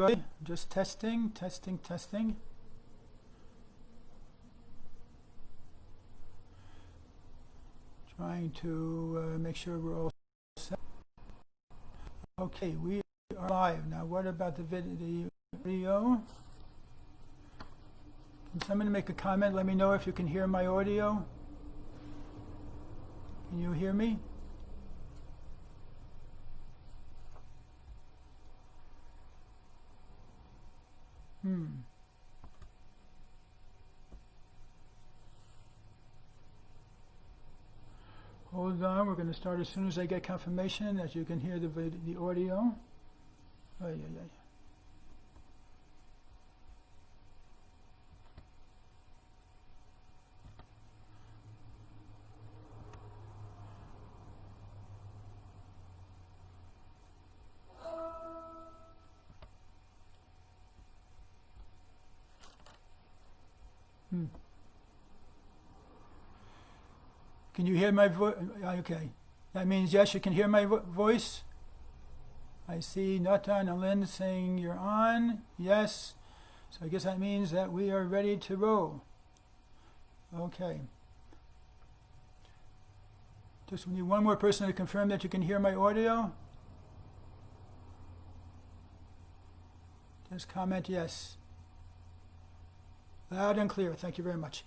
everybody. Just testing. Trying to make sure we're all set. Okay, we are live. Now what about the video? Can somebody make a comment? Let me know if you can hear my audio. Can you hear me? Hold on, we're going to start as soon as I get confirmation that you can hear the audio. Oh, yeah. Can you hear my voice? Okay. That means yes, you can hear my voice. I see Natan and Lynn saying you're on. Yes. So I guess that means that we are ready to roll. Okay. Just need one more person to confirm that you can hear my audio. Just comment yes. Loud and clear. Thank you very much.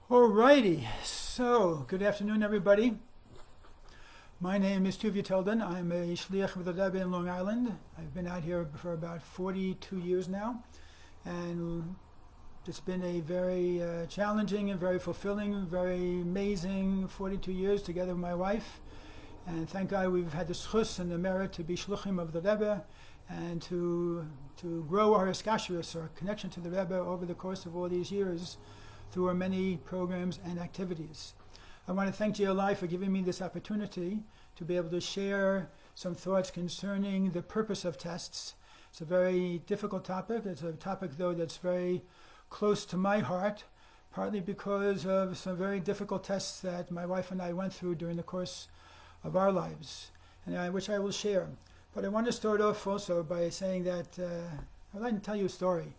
Alrighty, so good afternoon, everybody. My name is Tuvia Teldon. I'm a shliach with the Rebbe in Long Island. I've been out here for about 42 years now, and it's been a very challenging and very fulfilling, very amazing 42 years together with my wife. And thank God we've had the schus and the merit to be shluchim of the Rebbe and to grow our iskashrus, our connection to the Rebbe, over the course of all these years, through our many programs and activities. I want to thank GLI for giving me this opportunity to be able to share some thoughts concerning the purpose of tests. It's a very difficult topic. It's a topic, though, that's very close to my heart, partly because of some very difficult tests that my wife and I went through during the course of our lives, and which I will share. But I want to start off also by saying that I'd like to tell you a story.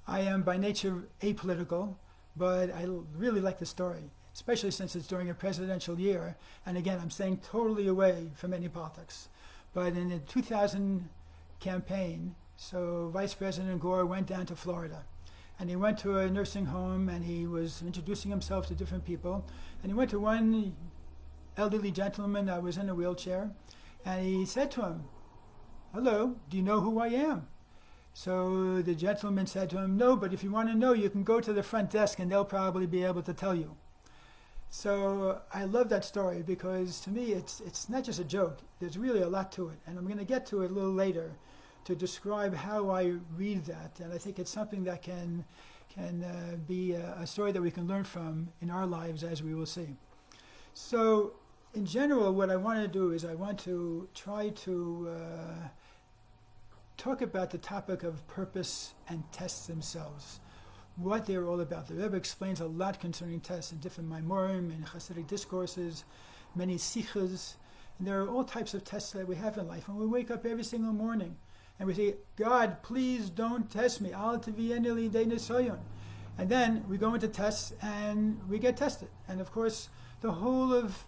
I am by nature apolitical, but I really like the story, especially since it's during a presidential year. And again, I'm staying totally away from any politics. But in the 2000 campaign, so Vice President Gore went down to Florida. And he went to a nursing home, and he was introducing himself to different people. And he went to one elderly gentleman that was in a wheelchair. And he said to him, "Hello, do you know who I am?" So the gentleman said to him, "No, but if you want to know, you can go to the front desk and they'll probably be able to tell you." So I love that story because to me it's not just a joke. There's really a lot to it. And I'm going to get to it a little later to describe how I read that. And I think it's something that can be a story that we can learn from in our lives, as we will see. So in general, what I want to do is I want to try to talk about the topic of purpose and tests themselves, what they're all about. The Rebbe explains a lot concerning tests in different Maimorim and Hasidic discourses, many sichas, and there are all types of tests that we have in life. And we wake up every single morning and we say, "God, please don't test me. Al teviyeni lidei nisayon." And then we go into tests and we get tested. And of course, the whole of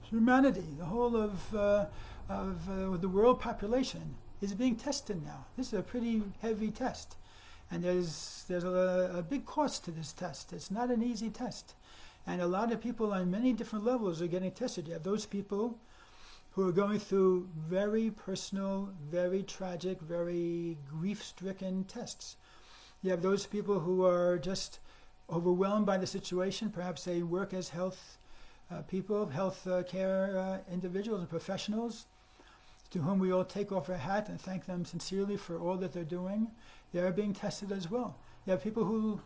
humanity, the whole of the world population is being tested now. This is a pretty heavy test. And there's a big cost to this test. It's not an easy test. And a lot of people on many different levels are getting tested. You have those people who are going through very personal, very tragic, very grief-stricken tests. You have those people who are just overwhelmed by the situation. Perhaps they work as health people, health care individuals and professionals, to whom we all take off our hat and thank them sincerely for all that they're doing. They're being tested as well. You have people who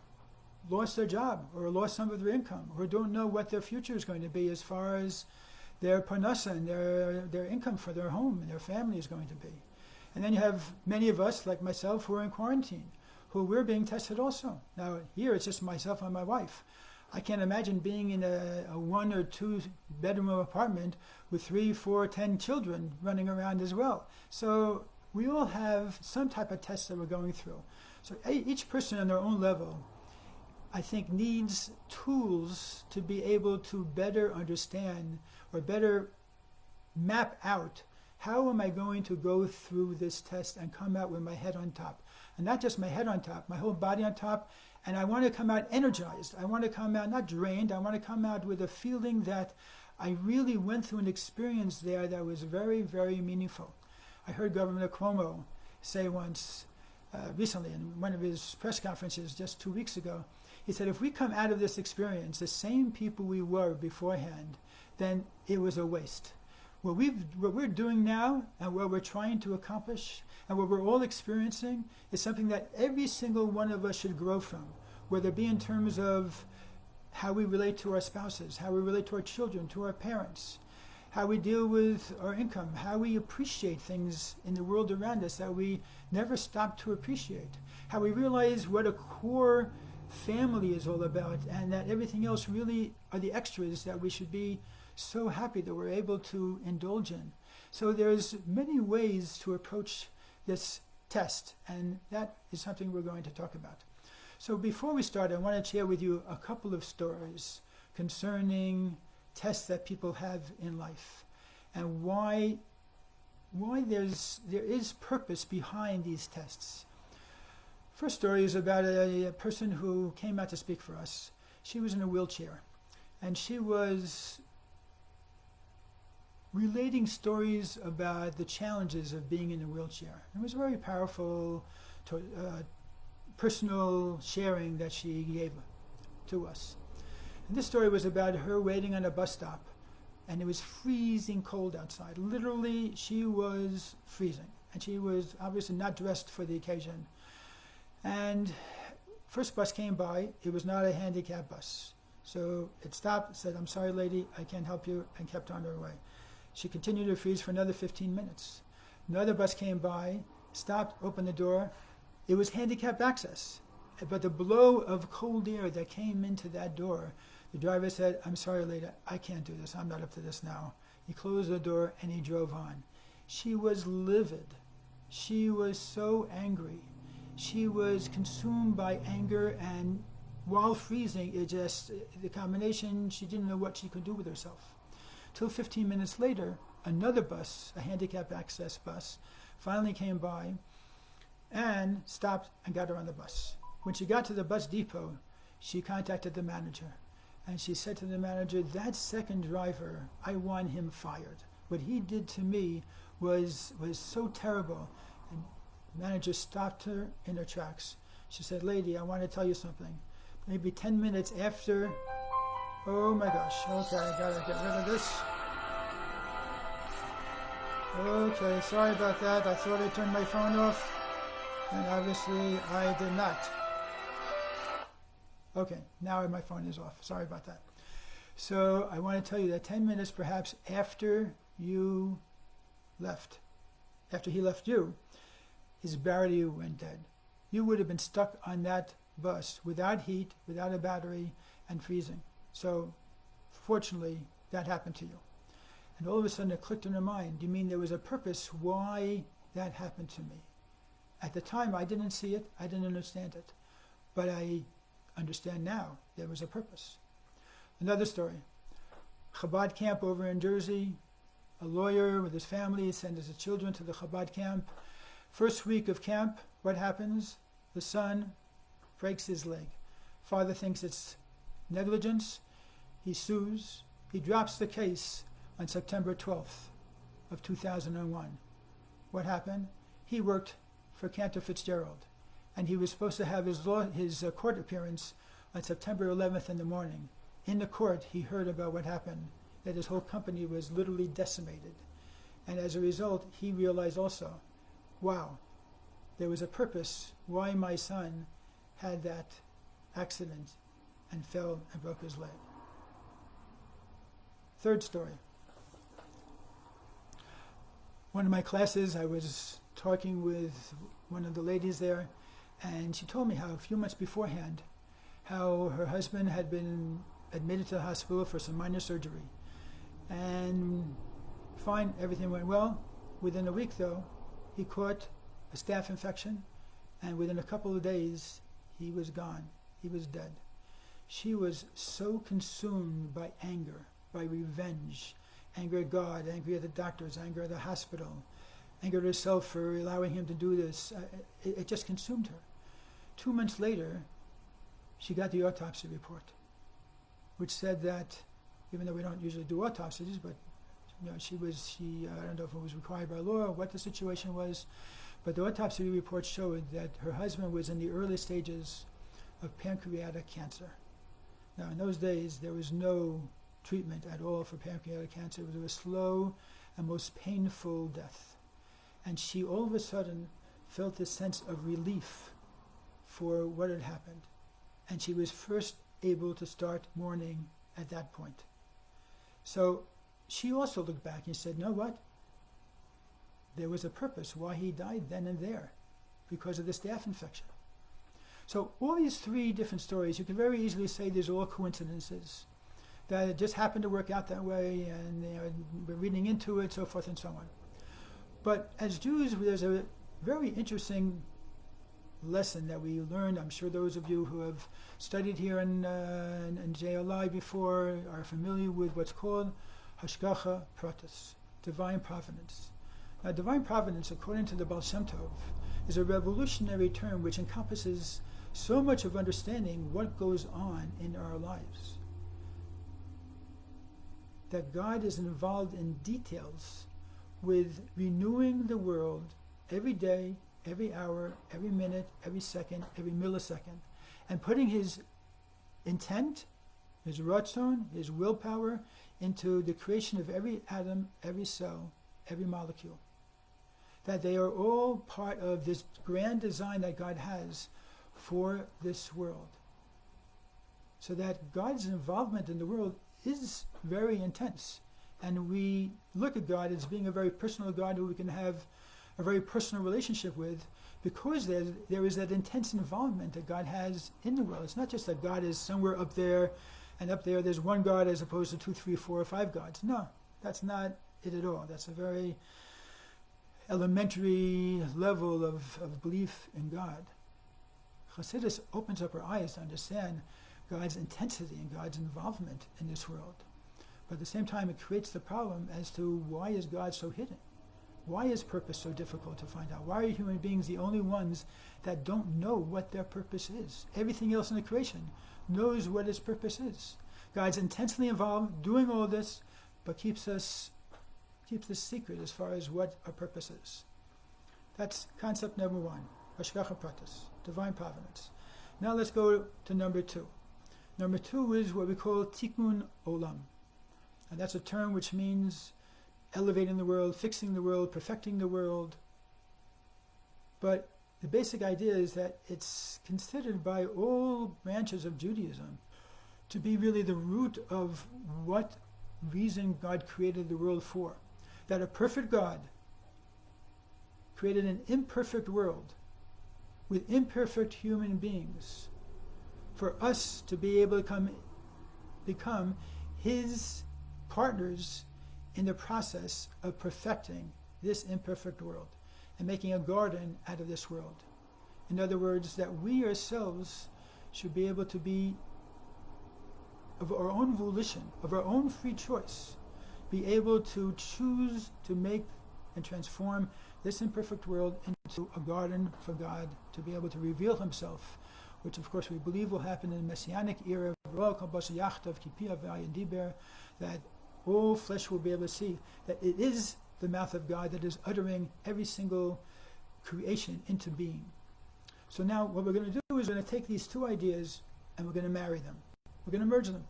lost their job or lost some of their income or don't know what their future is going to be as far as their parnasa and their income for their home and their family is going to be. And then you have many of us, like myself, who are in quarantine, who we're being tested also. Now, here it's just myself and my wife. I can't imagine being in a 1 or 2 bedroom apartment with 3, 4, 10 children running around as well. So we all have some type of test that we're going through. So each person on their own level, I think, needs tools to be able to better understand or better map out how am I going to go through this test and come out with my head on top. And not just my head on top, my whole body on top. And I want to come out energized. I want to come out not drained. I want to come out with a feeling that I really went through an experience there that was very, very meaningful. I heard Governor Cuomo say once, recently in one of his press conferences just 2 weeks ago, he said, if we come out of this experience the same people we were beforehand, then it was a waste. What we're doing now and what we're trying to accomplish and what we're all experiencing is something that every single one of us should grow from, whether it be in terms of how we relate to our spouses, how we relate to our children, to our parents, how we deal with our income, how we appreciate things in the world around us that we never stop to appreciate, how we realize what a core family is all about and that everything else really are the extras that we should be so happy that we're able to indulge in. So there's many ways to approach this test, and that is something we're going to talk about. So before we start, I want to share with you a couple of stories concerning tests that people have in life and why there is purpose behind these tests. First story is about a person who came out to speak for us. She was in a wheelchair, and she was relating stories about the challenges of being in a wheelchair. It was very powerful, personal sharing that she gave to us. And this story was about her waiting on a bus stop, and it was freezing cold outside. Literally, she was freezing, and she was obviously not dressed for the occasion. And first bus came by. It was not a handicap bus. So it stopped, said, "I'm sorry, lady, I can't help you," and kept on her way. She continued to freeze for another 15 minutes. Another bus came by, stopped, opened the door. It was handicap access. But the blow of cold air that came into that door, the driver said, "I'm sorry, lady, I can't do this. I'm not up to this now." He closed the door and he drove on. She was livid. She was so angry. She was consumed by anger, and while freezing, the combination, she didn't know what she could do with herself. Till 15 minutes later, another bus, a handicap access bus, finally came by and stopped and got her on the bus. When she got to the bus depot, she contacted the manager, and she said to the manager, "That second driver, I want him fired. What he did to me was so terrible." And the manager stopped her in her tracks. She said, "Lady, I want to tell you something. Maybe 10 minutes after..." Oh my gosh, okay, I gotta get rid of this. Okay, sorry about that. I thought I turned my phone off, and obviously I did not. Okay, now my phone is off. Sorry about that. So I want to tell you that 10 minutes perhaps after you left, after he left you, his battery went dead. You would have been stuck on that bus without heat, without a battery, and freezing. So fortunately, that happened to you. And all of a sudden it clicked in her mind. You mean there was a purpose why that happened to me? At the time, I didn't see it. I didn't understand it. But I understand now there was a purpose. Another story. Chabad camp over in Jersey. A lawyer with his family sends his children to the Chabad camp. First week of camp, what happens? The son breaks his leg. Father thinks it's negligence. He sues. He drops the case on September 12th of 2001. What happened? He worked for Cantor Fitzgerald, and he was supposed to have his court appearance on September 11th in the morning. In the court, he heard about what happened, that his whole company was literally decimated. And as a result, he realized also, wow, there was a purpose why my son had that accident and fell and broke his leg. Third story. One of my classes, I was talking with one of the ladies there, and she told me how a few months beforehand, how her husband had been admitted to the hospital for some minor surgery. And fine, everything went well. Within a week, though, he caught a staph infection, and within a couple of days, he was gone. He was dead. She was so consumed by anger, by revenge, anger at God, anger at the doctors, anger at the hospital, anger at herself for allowing him to do this. It just consumed her. 2 months later, she got the autopsy report, which said that, even though we don't usually do autopsies, but she I don't know if it was required by law or what the situation was, but the autopsy report showed that her husband was in the early stages of pancreatic cancer. Now, in those days, there was no treatment at all for pancreatic cancer. It was a slow and most painful death. And she all of a sudden felt this sense of relief for what had happened. And she was first able to start mourning at that point. So she also looked back and said, "No, what? There was a purpose why he died then and there, because of the staph infection." So all these three different stories, you can very easily say these are all coincidences, that it just happened to work out that way, and we're reading into it, so forth and so on. But as Jews, there's a very interesting lesson that we learned. I'm sure those of you who have studied here in JLI before are familiar with what's called Hashgacha Pratis, divine providence. Now, divine providence, according to the Baal Shem Tov, is a revolutionary term which encompasses so much of understanding what goes on in our lives. That God is involved in details with renewing the world every day, every hour, every minute, every second, every millisecond, and putting his intent, his ratzon, his willpower into the creation of every atom, every cell, every molecule. That they are all part of this grand design that God has for this world. So that God's involvement in the world is very intense. And we look at God as being a very personal God who we can have a very personal relationship with, because there is that intense involvement that God has in the world. It's not just that God is somewhere up there, and up there there's one God as opposed to 2, 3, 4, or 5 gods. No, that's not it at all. That's a very elementary level of belief in God. Chassidus opens up our eyes to understand God's intensity and God's involvement in this world. But at the same time, it creates the problem as to why is God so hidden? Why is purpose so difficult to find out? Why are human beings the only ones that don't know what their purpose is? Everything else in the creation knows what its purpose is. God's intensely involved, doing all this, but keeps this secret as far as what our purpose is. That's concept number 1, Hashgacha Pratis, divine providence. Now let's go to number 2. Number 2 is what we call Tikkun Olam. And that's a term which means elevating the world, fixing the world, perfecting the world. But the basic idea is that it's considered by all branches of Judaism to be really the root of what reason God created the world for. That a perfect God created an imperfect world with imperfect human beings for us to be able to become his partners in the process of perfecting this imperfect world and making a garden out of this world. In other words, that we ourselves should be able to be, of our own volition, of our own free choice, be able to choose to make and transform this imperfect world into a garden for God, to be able to reveal himself, which of course we believe will happen in the Messianic era, that all flesh will be able to see that it is the mouth of God that is uttering every single creation into being. So now what we're going to do is we're going to take these two ideas and we're going to marry them. We're going to merge them.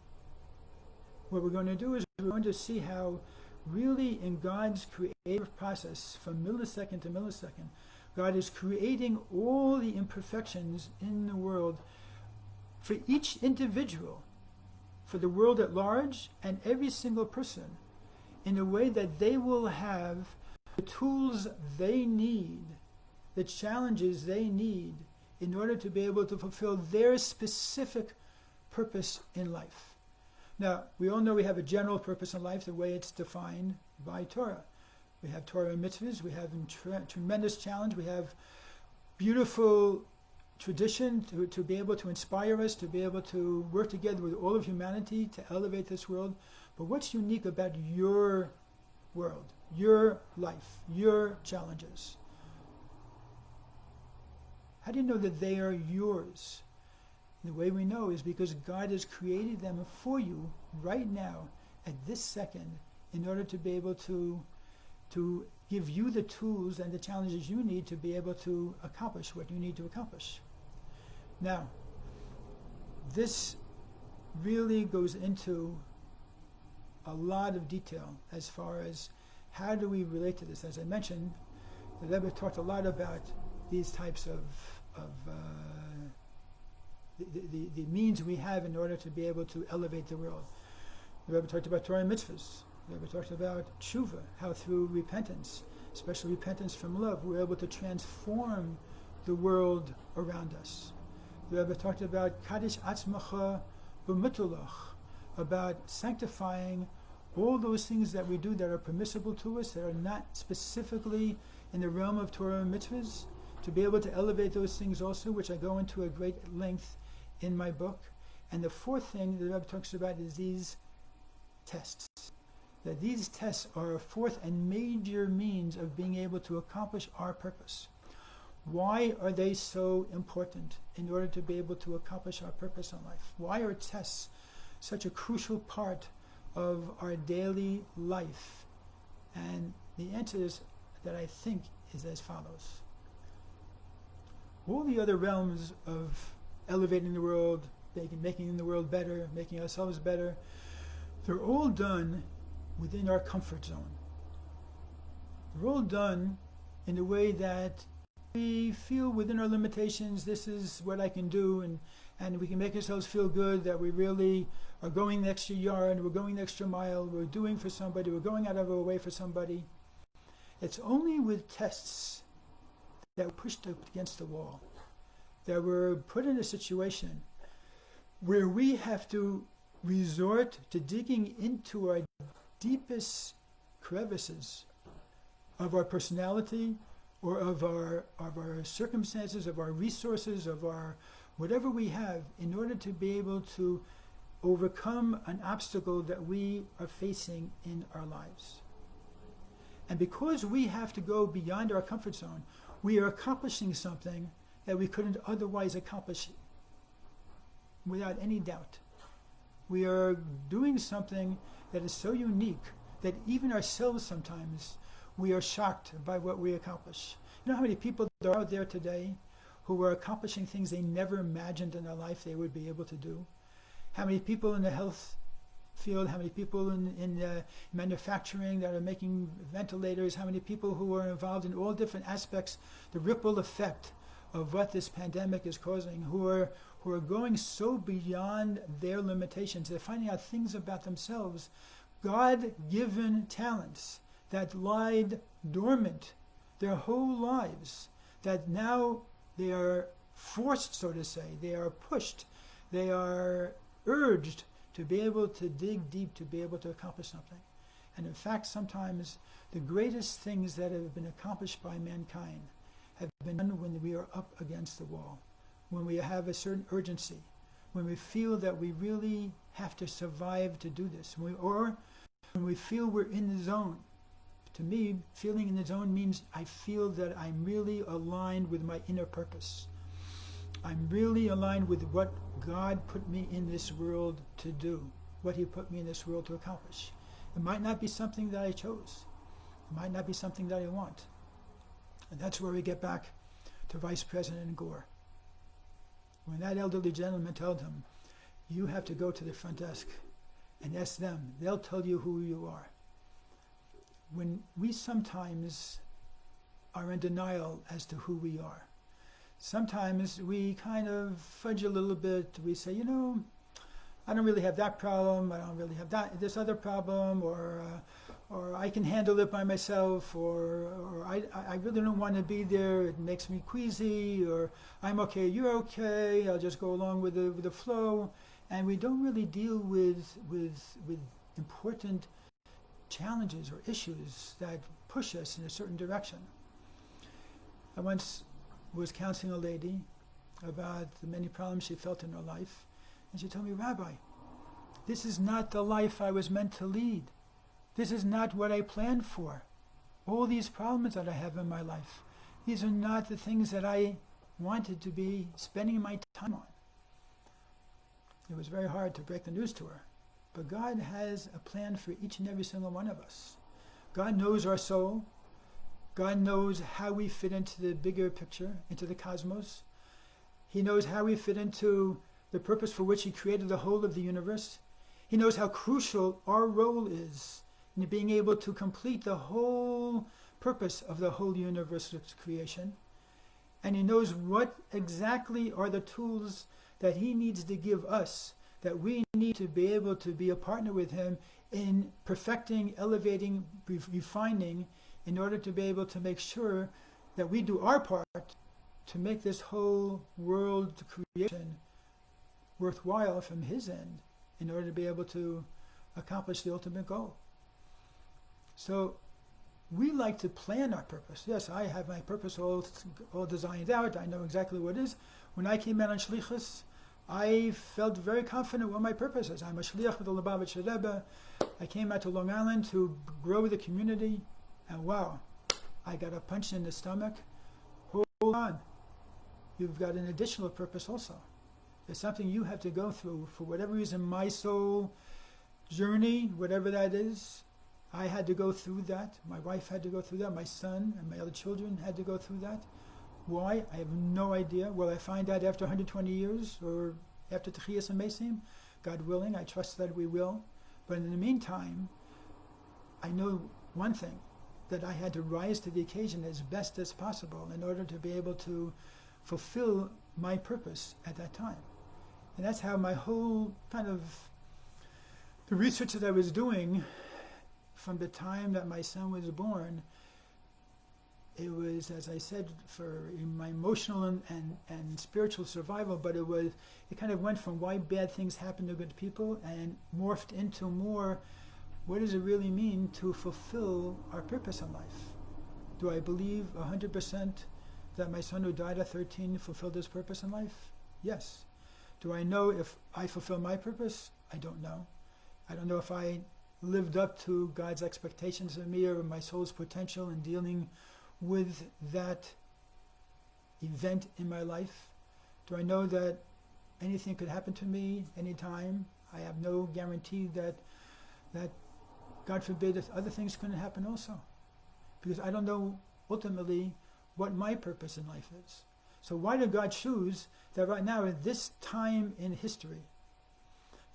What we're going to do is we're going to see how really in God's creative process, from millisecond to millisecond, God is creating all the imperfections in the world for each individual, for the world at large, and every single person, in a way that they will have the tools they need, the challenges they need, in order to be able to fulfill their specific purpose in life. Now, we all know we have a general purpose in life, the way it's defined by Torah. We have Torah and mitzvahs. We have tremendous challenge. We have beautiful tradition to be able to inspire us, to be able to work together with all of humanity to elevate this world. But what's unique about your world, your life, your challenges? How do you know that they are yours? The way we know is because God has created them for you right now, at this second, in order to be able to give you the tools and the challenges you need to be able to accomplish what you need to accomplish. Now, this really goes into a lot of detail as far as how do we relate to this. As I mentioned, the Rebbe talked a lot about these types of the means we have in order to be able to elevate the world. The Rebbe talked about Torah and mitzvahs. The Rebbe talked about tshuva, how through repentance, especially repentance from love, we're able to transform the world around us. The Rebbe talked about Kaddish Atzmacha B'Mitulach, about sanctifying all those things that we do that are permissible to us, that are not specifically in the realm of Torah and mitzvahs, to be able to elevate those things also, which I go into at great length in my book. And the fourth thing the Rebbe talks about is these tests. That these tests are a fourth and major means of being able to accomplish our purpose. Why are they so important in order to be able to accomplish our purpose in life? Why are tests such a crucial part of our daily life? And the answer is that I think is as follows. All the other realms of elevating the world, making the world better, making ourselves better, they're all done within our comfort zone. They're all done in a way that we feel within our limitations, this is what I can do, and we can make ourselves feel good that we really are going the extra yard, we're going the extra mile, we're doing for somebody, we're going out of our way for somebody. It's only with tests that we're pushed up against the wall, that we're put in a situation where we have to resort to digging into our deepest crevices of our personality or of our circumstances, of our resources, of our whatever we have, in order to be able to overcome an obstacle that we are facing in our lives. And because we have to go beyond our comfort zone, we are accomplishing something that we couldn't otherwise accomplish without any doubt. We are doing something that is so unique that even ourselves sometimes we are shocked by what we accomplish. You know how many people there are out there today who are accomplishing things they never imagined in their life they would be able to do? How many people in the health field, how many people in manufacturing that are making ventilators, how many people who are involved in all different aspects, the ripple effect of what this pandemic is causing, who are going so beyond their limitations. They're finding out things about themselves, God-given talents that lied dormant their whole lives, that now they are forced, so to say, they are pushed, they are urged to be able to dig deep, to be able to accomplish something. And in fact, sometimes the greatest things that have been accomplished by mankind have been done when we are up against the wall, when we have a certain urgency, when we feel that we really have to survive to do this, or when we feel we're in the zone. To me, feeling in the zone means I feel that I'm really aligned with my inner purpose. I'm really aligned with what God put me in this world to do, what He put me in this world to accomplish. It might not be something that I chose. It might not be something that I want. And that's where we get back to Vice President Gore. When that elderly gentleman told him, you have to go to the front desk and ask them, they'll tell you who you are. When we sometimes are in denial as to who we are, sometimes we kind of fudge a little bit. We say, I don't really have that problem. I don't really have this other problem, or I can handle it by myself, or I really don't want to be there. It makes me queasy, or I'm okay, you're okay. I'll just go along with the flow, and we don't really deal with important challenges or issues that push us in a certain direction. I once was counseling a lady about the many problems she felt in her life, and she told me, Rabbi, this is not the life I was meant to lead. This is not what I planned for. All these problems that I have in my life, these are not the things that I wanted to be spending my time on. It was very hard to break the news to her. But God has a plan for each and every single one of us. God knows our soul. God knows how we fit into the bigger picture, into the cosmos. He knows how we fit into the purpose for which He created the whole of the universe. He knows how crucial our role is in being able to complete the whole purpose of the whole universe's creation. And He knows what exactly are the tools that He needs to give us, that we need to be able to be a partner with Him in perfecting, elevating, refining, in order to be able to make sure that we do our part to make this whole world creation worthwhile from His end, in order to be able to accomplish the ultimate goal. So we like to plan our purpose. Yes, I have my purpose all designed out. I know exactly what it is. When I came out on Shlichus, I felt very confident what my purpose is. I'm a Shliach with the Lubavitcher Rebbe. I came out to Long Island to grow the community, and wow, I got a punch in the stomach. Hold on. You've got an additional purpose also. There's something you have to go through. For whatever reason, my soul journey, whatever that is, I had to go through that. My wife had to go through that. My son and my other children had to go through that. Why? I have no idea. Will I find out after 120 years or after Techiyas and Mesim? God willing, I trust that we will. But in the meantime, I know one thing, that I had to rise to the occasion as best as possible in order to be able to fulfill my purpose at that time. And that's how my whole kind of, the research that I was doing from the time that my son was born, it was, as I said, for my emotional and spiritual survival, but it kind of went from why bad things happen to good people and morphed into more, what does it really mean to fulfill our purpose in life? Do I believe 100% that my son who died at 13 fulfilled his purpose in life? Yes. Do I know if I fulfill my purpose? I don't know. I don't know if I lived up to God's expectations of me or my soul's potential in dealing with that event in my life. Do I know that anything could happen to me anytime? I have no guarantee that God forbid, if other things couldn't happen also. Because I don't know ultimately what my purpose in life is. So why did God choose that right now at this time in history,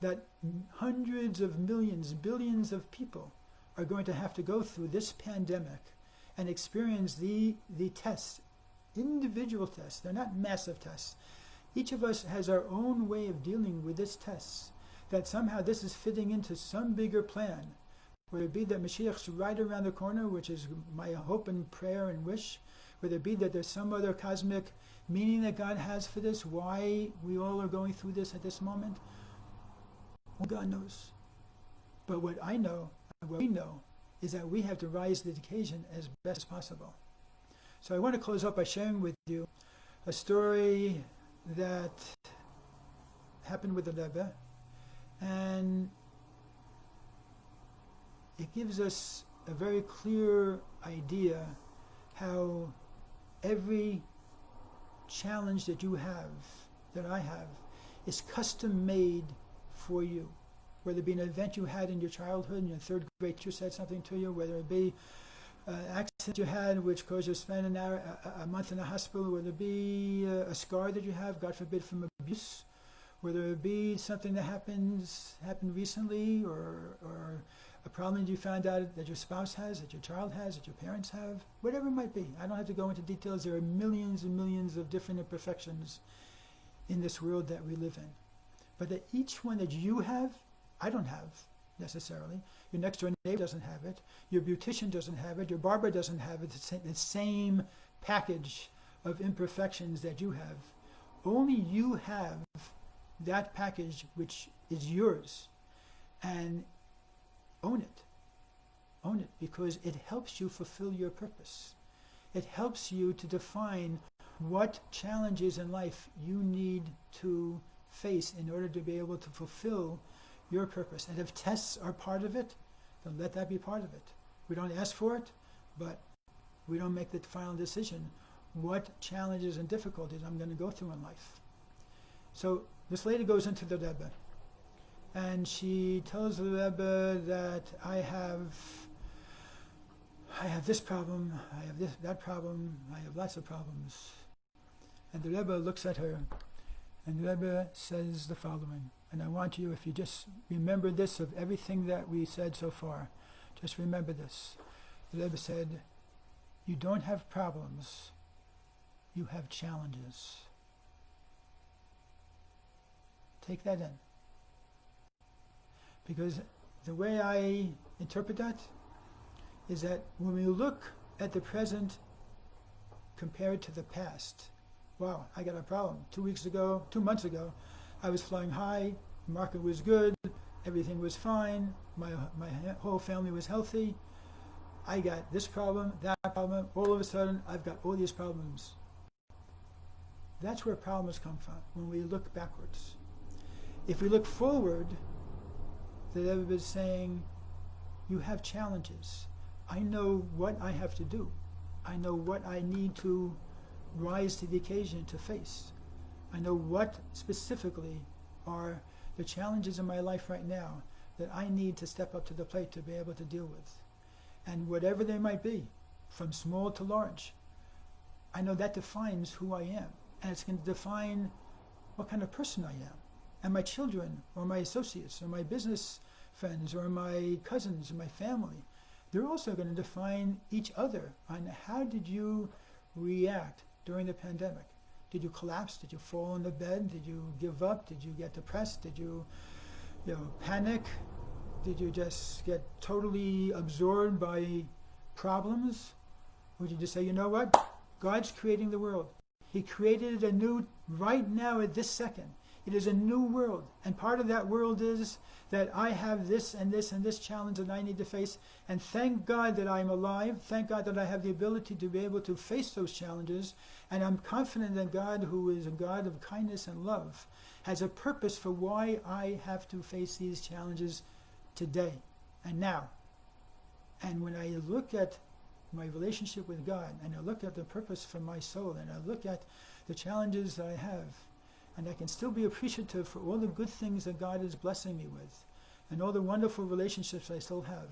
that hundreds of millions, billions of people are going to have to go through this pandemic and experience the tests, individual tests. They're not massive tests. Each of us has our own way of dealing with this test, that somehow this is fitting into some bigger plan. Whether it be that Mashiach's right around the corner, which is my hope and prayer and wish, whether it be that there's some other cosmic meaning that God has for this, why we all are going through this at this moment, well, God knows. But what I know, and what we know, is that we have to rise to the occasion as best as possible. So I want to close up by sharing with you a story that happened with the Rebbe, and it gives us a very clear idea how every challenge that you have, that I have, is custom made for you. Whether it be an event you had in your childhood, and your third grade teacher said something to you, whether it be an accident you had which caused you to spend a month in the hospital, whether it be a scar that you have, God forbid, from abuse, whether it be something that happened recently, or a problem that you found out that your spouse has, that your child has, that your parents have, whatever it might be. I don't have to go into details. There are millions and millions of different imperfections in this world that we live in. But that each one that you have, I don't have necessarily. Your next door neighbor doesn't have it. Your beautician doesn't have it. Your barber doesn't have it. It's the same package of imperfections that you have. Only you have that package which is yours. And own it. Own it, because it helps you fulfill your purpose. It helps you to define what challenges in life you need to face in order to be able to fulfill your purpose. And if tests are part of it, then let that be part of it. We don't ask for it, but we don't make the final decision what challenges and difficulties I'm going to go through in life. So this lady goes into the Rebbe, and she tells the Rebbe that I have this problem, I have that problem, I have lots of problems. And the Rebbe looks at her, and the Rebbe says the following, and I want you, if you just remember this of everything that we said so far, just remember this. The Rebbe said, you don't have problems, you have challenges. Take that in. Because the way I interpret that is that when we look at the present compared to the past, wow, I got a problem. 2 months ago, I was flying high, the market was good, everything was fine, my whole family was healthy. I got this problem, that problem, all of a sudden I've got all these problems. That's where problems come from, when we look backwards. If we look forward, the Rebbe is saying, you have challenges. I know what I have to do. I know what I need to rise to the occasion to face. I know what specifically are the challenges in my life right now that I need to step up to the plate to be able to deal with. And whatever they might be, from small to large, I know that defines who I am. And it's going to define what kind of person I am. And my children, or my associates, or my business friends, or my cousins, or my family, they're also going to define each other on how did you react during the pandemic. Did you collapse? Did you fall on the bed? Did you give up? Did you get depressed? Did you panic? Did you just get totally absorbed by problems? Or did you just say, you know what? God's creating the world. He created a new, right now at this second. It is a new world. And part of that world is that I have this and this and this challenge that I need to face. And thank God that I'm alive. Thank God that I have the ability to be able to face those challenges. And I'm confident that God, who is a God of kindness and love, has a purpose for why I have to face these challenges today and now. And when I look at my relationship with God, and I look at the purpose for my soul, and I look at the challenges that I have, and I can still be appreciative for all the good things that God is blessing me with, and all the wonderful relationships I still have,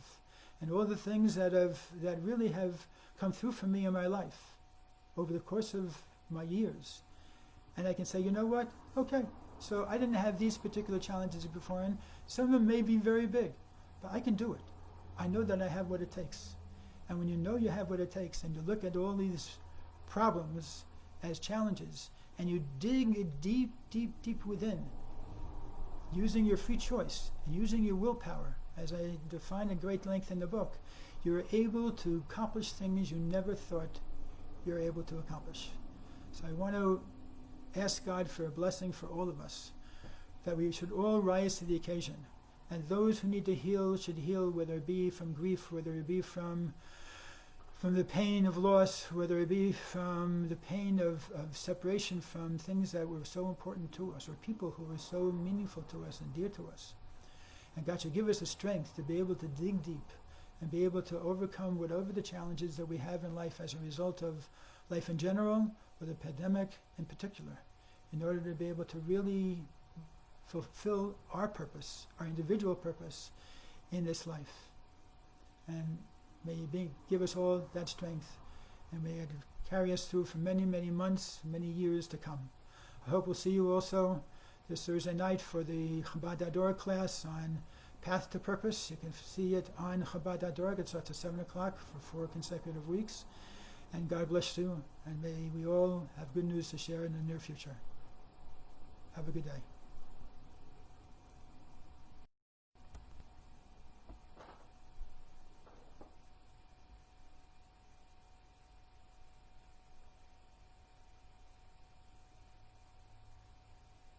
and all the things that really have come through for me in my life over the course of my years. And I can say, you know what? Okay, so I didn't have these particular challenges before, and some of them may be very big, but I can do it. I know that I have what it takes. And when you know you have what it takes, and you look at all these problems as challenges, and you dig deep, deep, deep within, using your free choice, and using your willpower, as I define at great length in the book, you're able to accomplish things you never thought you're able to accomplish. So I want to ask God for a blessing for all of us, that we should all rise to the occasion. And those who need to heal should heal, whether it be from grief, whether it be from the pain of loss, whether it be from the pain of separation from things that were so important to us, or people who were so meaningful to us and dear to us. And God should give us the strength to be able to dig deep and be able to overcome whatever the challenges that we have in life as a result of life in general, or the pandemic in particular, in order to be able to really fulfill our purpose, our individual purpose in this life. And may He give us all that strength, and may it carry us through for many, many months, many years to come. I hope we'll see you also this Thursday night for the Chabad.org class on Path to Purpose. You can see it on Chabad.org. It starts at 7 o'clock for 4 consecutive weeks. And God bless you, and may we all have good news to share in the near future. Have a good day.